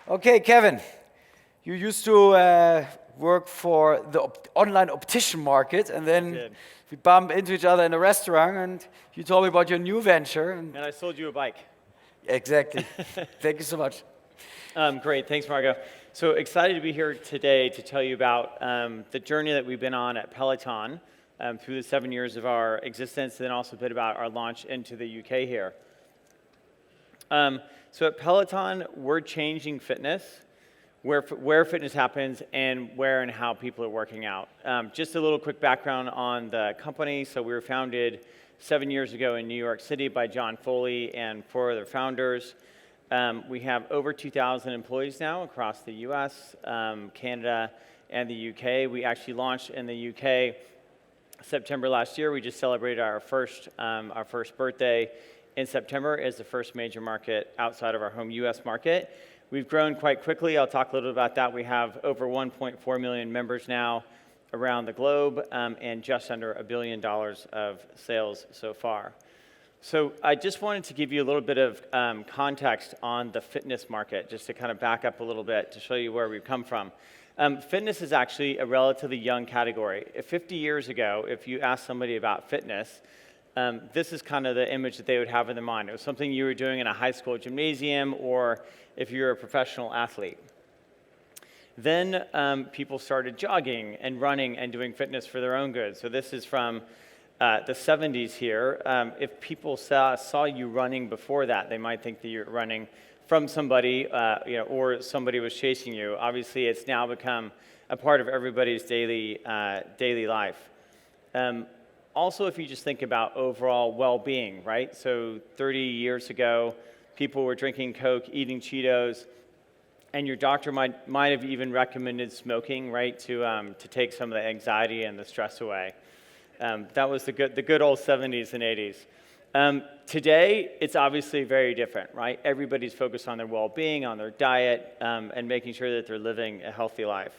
Okay, Kevin, you used to work for the online optician market, and then we bumped into each other in a restaurant, and you told me about your new venture. And I sold you a bike. Exactly. Thank you so much. Great, thanks, Margo. So excited to be here today to tell you about the journey that we've been on at Peloton through the 7 years of our existence, and then also a bit about our launch into the UK here. So at Peloton, we're changing fitness, where fitness happens, and where and how people are working out. Just a little quick background on the company. So we were founded 7 years ago in New York City by John Foley and 4 other founders. We have over 2,000 employees now across the US, Canada, and the UK. We actually launched in the UK September last year. We just celebrated our first birthday in September as the first major market outside of our home US market. We've grown quite quickly. I'll talk a little bit about that. We have over 1.4 million members now around the globe, and just under $1 billion of sales so far. So I just wanted to give you a little bit of context on the fitness market, just to kind of back up a little bit to show you where we've come from. Fitness is actually a relatively young category. 50 years ago, if you asked somebody about fitness, this is kind of the image that they would have in their mind. It was something you were doing in a high school gymnasium, or if you're a professional athlete. Then people started jogging and running and doing fitness for their own good. So this is from the 70s here. If people saw you running before that, they might think that you're running from somebody, or somebody was chasing you. Obviously, it's now become a part of everybody's daily life. Also, if you just think about overall well-being, right? So 30 years ago, people were drinking Coke, eating Cheetos, and your doctor might have even recommended smoking, right, to take some of the anxiety and the stress away. That was the good old 70s and 80s. Today, it's obviously very different, right? Everybody's focused on their well-being, on their diet, and making sure that they're living a healthy life.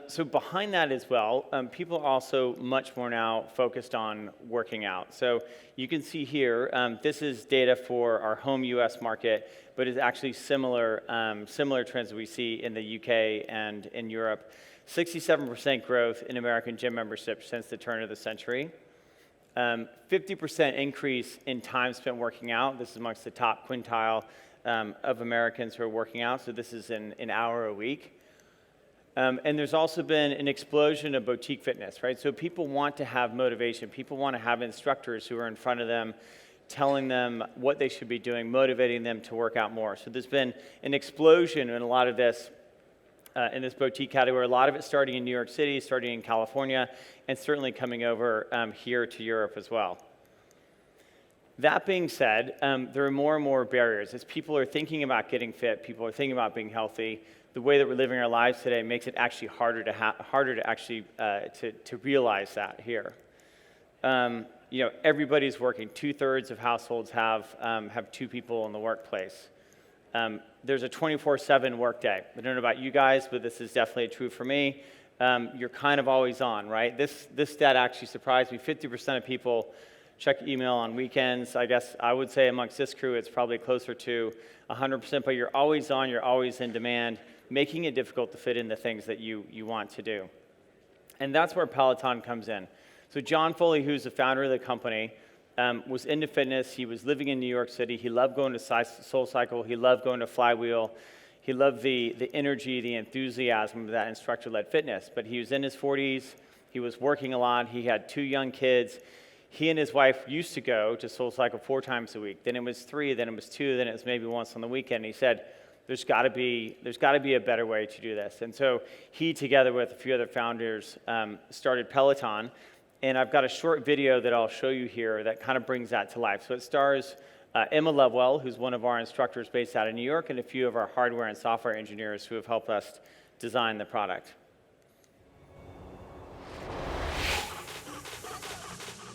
So behind that as well, people are also much more now focused on working out. So you can see here, this is data for our home US market, but it's actually similar trends we see in the UK and in Europe. 67% growth in American gym membership since the turn of the century. 50% increase in time spent working out. This is amongst the top quintile of Americans who are working out. So this is an hour a week. And there's also been an explosion of boutique fitness, right? So people want to have motivation. People want to have instructors who are in front of them, telling them what they should be doing, motivating them to work out more. So there's been an explosion in a lot of this, in this boutique category. A lot of it starting in New York City, starting in California, and certainly coming over here to Europe as well. That being said, there are more and more barriers. As people are thinking about getting fit, people are thinking about being healthy, the way that we're living our lives today makes it actually harder to realize that here. Everybody's working. 2/3 of households have 2 people in the workplace. There's a 24/7 workday. I don't know about you guys, but this is definitely true for me. You're kind of always on, right? This stat actually surprised me. 50% of people check email on weekends. I guess I would say amongst this crew, it's probably closer to 100%, but you're always on, you're always in demand, making it difficult to fit in the things that you want to do. And that's where Peloton comes in. So John Foley, who's the founder of the company, was into fitness. He was living in New York City. He loved going to SoulCycle. He loved going to Flywheel. He loved the energy, the enthusiasm of that instructor-led fitness. But he was in his 40s. He was working a lot. He had 2 young kids. He and his wife used to go to SoulCycle 4 times a week. Then it was 3, then it was 2, then it was maybe once on the weekend. He said, there's got to be a better way to do this. And so he, together with a few other founders, started Peloton. And I've got a short video that I'll show you here that kind of brings that to life. So it stars Emma Lovewell, who's one of our instructors based out of New York, and a few of our hardware and software engineers who have helped us design the product.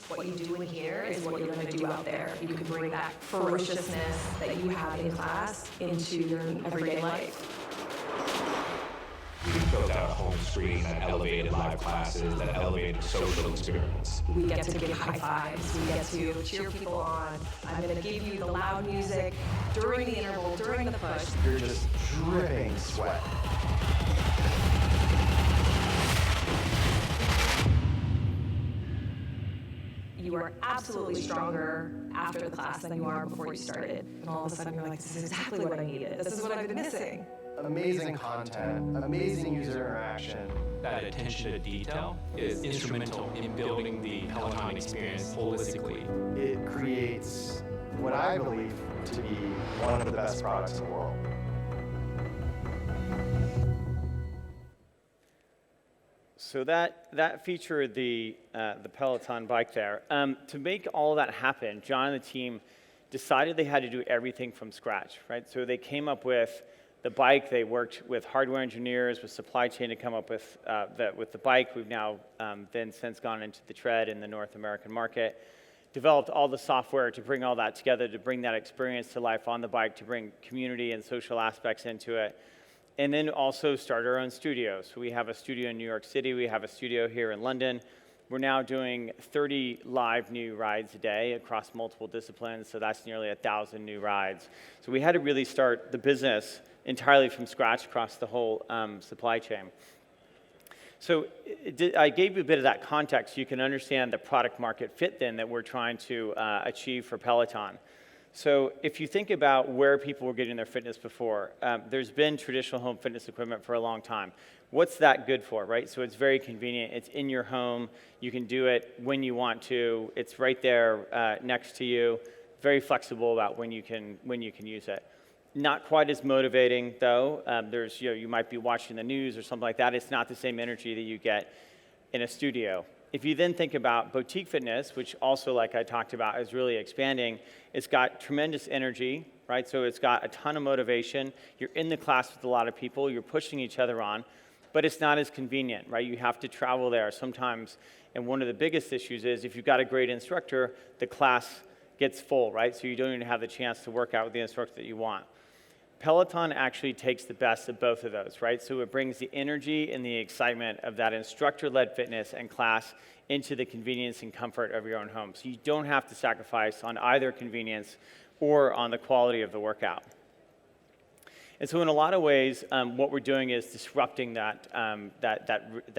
What you do in here is what you're going to do out there. You can bring that ferociousness that you have in class into your everyday life. We've built out a home screen that elevated live classes, that elevated social experience. We get to give high fives, we get to cheer people on. I'm gonna give you the loud music during the interval, during the push. You're just dripping sweat. You are absolutely stronger after the class than you are before you started. And all of a sudden you're like, this is exactly what I needed. This is what I've been missing. Amazing content, amazing user interaction. That attention to detail is instrumental in building the Peloton experience holistically. It creates what I believe to be one of the best products in the world. So that featured the Peloton bike there. To make all that happen, John and the team decided they had to do everything from scratch, right? So they came up with the bike. They worked with hardware engineers, with supply chain to come up with the bike. We've now then since gone into the tread in the North American market, developed all the software to bring all that together, to bring that experience to life on the bike, to bring community and social aspects into it. And then also start our own studios. So we have a studio in New York City. We have a studio here in London. We're now doing 30 live new rides a day across multiple disciplines. So that's nearly 1,000 new rides. So we had to really start the business entirely from scratch across the whole supply chain. So I gave you a bit of that context. You can understand the product market fit then that we're trying to achieve for Peloton. So if you think about where people were getting their fitness before, there's been traditional home fitness equipment for a long time. What's that good for, right? So it's very convenient. It's in your home. You can do it when you want to. It's right there next to you. Very flexible about when you can use it. Not quite as motivating though. You might be watching the news or something like that. It's not the same energy that you get in a studio. If you then think about boutique fitness, which also, like I talked about, is really expanding, it's got tremendous energy, right? So it's got a ton of motivation. You're in the class with a lot of people. You're pushing each other on, but it's not as convenient, right? You have to travel there sometimes. And one of the biggest issues is if you've got a great instructor, the class gets full, right? So you don't even have the chance to work out with the instructor that you want. Peloton actually takes the best of both of those, right? So it brings the energy and the excitement of that instructor-led fitness and class into the convenience and comfort of your own home. So you don't have to sacrifice on either convenience or on the quality of the workout. And so in a lot of ways, what we're doing is disrupting that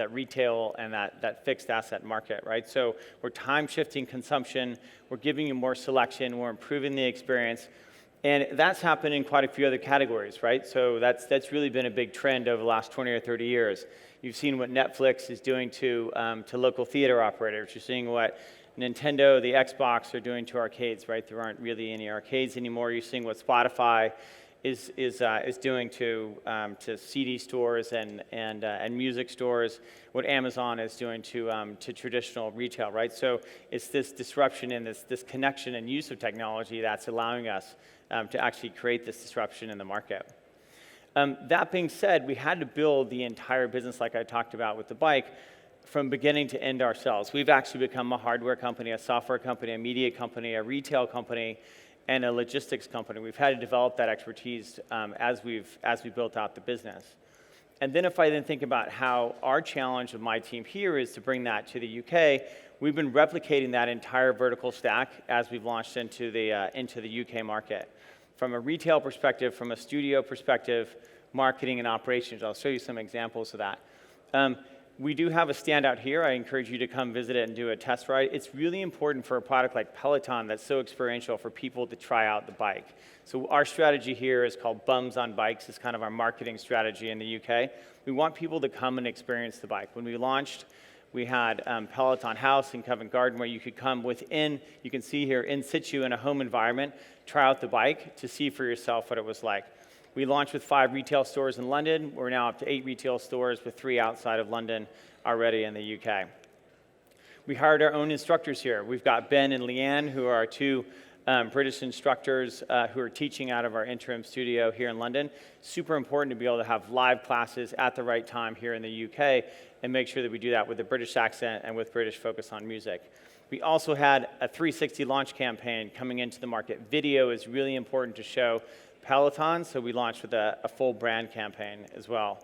retail and that fixed asset market, right? So we're time-shifting consumption, we're giving you more selection, we're improving the experience. And that's happened in quite a few other categories, right? So that's really been a big trend over the last 20 or 30 years. You've seen what Netflix is doing to local theater operators. You're seeing what Nintendo, the Xbox are doing to arcades, right? There aren't really any arcades anymore. You're seeing what Spotify is doing to CD stores and music stores, what Amazon is doing to traditional retail, right? So it's this disruption and this connection and use of technology that's allowing us to actually create this disruption in the market. That being said, we had to build the entire business like I talked about with the bike from beginning to end ourselves. We've actually become a hardware company, a software company, a media company, a retail company, and a logistics company. We've had to develop that expertise as we built out the business. And then if I then think about how our challenge of my team here is to bring that to the UK, we've been replicating that entire vertical stack as we've launched into the UK market. From a retail perspective, from a studio perspective, marketing and operations. I'll show you some examples of that. We do have a standout here. I encourage you to come visit it and do a test ride. It's really important for a product like Peloton that's so experiential for people to try out the bike. So our strategy here is called Bums on Bikes. It's kind of our marketing strategy in the UK. We want people to come and experience the bike. When we launched, we had Peloton House in Covent Garden where you could come within, you can see here, in situ in a home environment, try out the bike to see for yourself what it was like. We launched with 5 retail stores in London. We're now up to 8 retail stores with 3 outside of London already in the UK. We hired our own instructors here. We've got Ben and Leanne, who are our 2 British instructors who are teaching out of our interim studio here in London. Super important to be able to have live classes at the right time here in the UK and make sure that we do that with a British accent and with British focus on music. We also had a 360 launch campaign coming into the market. Video is really important to show Peloton, so we launched with a full brand campaign as well.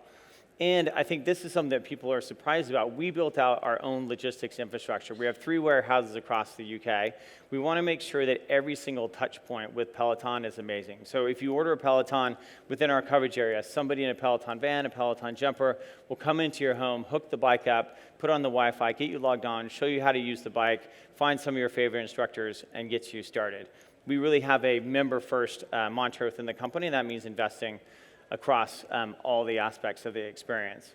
And I think this is something that people are surprised about. We built out our own logistics infrastructure. We have 3 warehouses across the UK. We want to make sure that every single touch point with Peloton is amazing. So if you order a Peloton within our coverage area, somebody in a Peloton van, a Peloton jumper will come into your home, hook the bike up, put on the Wi-Fi, get you logged on, show you how to use the bike, find some of your favorite instructors, and get you started. We really have a member-first mantra within the company, and that means investing across all the aspects of the experience.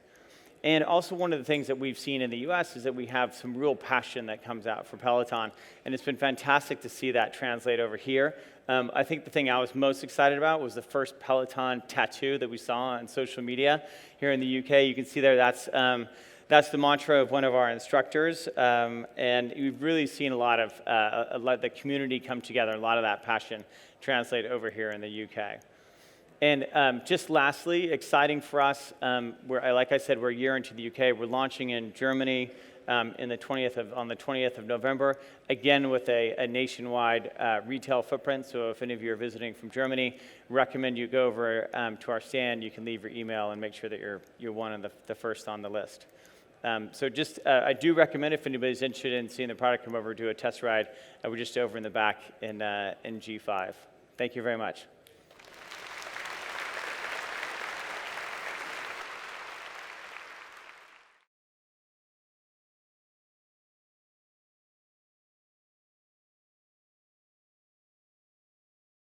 And also one of the things that we've seen in the US is that we have some real passion that comes out for Peloton, and it's been fantastic to see that translate over here. I think the thing I was most excited about was the first Peloton tattoo that we saw on social media here in the UK. You can see there that's the mantra of one of our instructors, and we've really seen a lot of the community come together, a lot of that passion translate over here in the UK. And just lastly, exciting for us, like I said, we're a year into the UK. We're launching in Germany on the 20th of November, again with a nationwide retail footprint. So if any of you are visiting from Germany, recommend you go over to our stand. You can leave your email and make sure that you're one of the first on the list. So just, I do recommend if anybody's interested in seeing the product, come over, do a test ride. We're just over in the back in G5. Thank you very much.